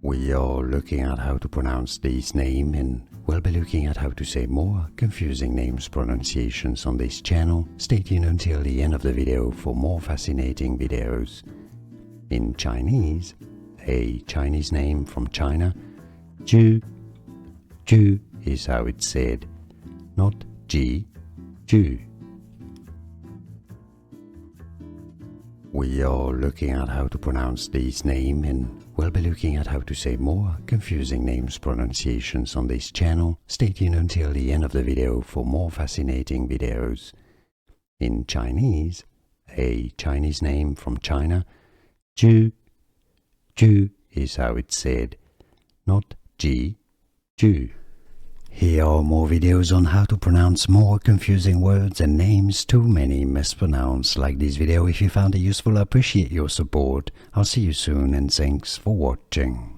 We are looking at how to pronounce this name, and we'll be looking at how to say more confusing names pronunciations on this channel. Stay tuned until the end of the video for more fascinating videos. In Chinese, a Chinese name from China, Zhi, Zhi is how it's said, not Ji, Zhi. We are looking at how to pronounce this name, and we'll be looking at how to say more confusing names pronunciations on this channel. Stay tuned until the end of the video for more fascinating videos. In Chinese, a Chinese name from China, Zhi, Zhi is how it's said, not Ji, Zhi. Here are more videos on how to pronounce more confusing words and names too many mispronounced. Like this video if you found it useful. I appreciate your support. I'll see you soon and thanks for watching.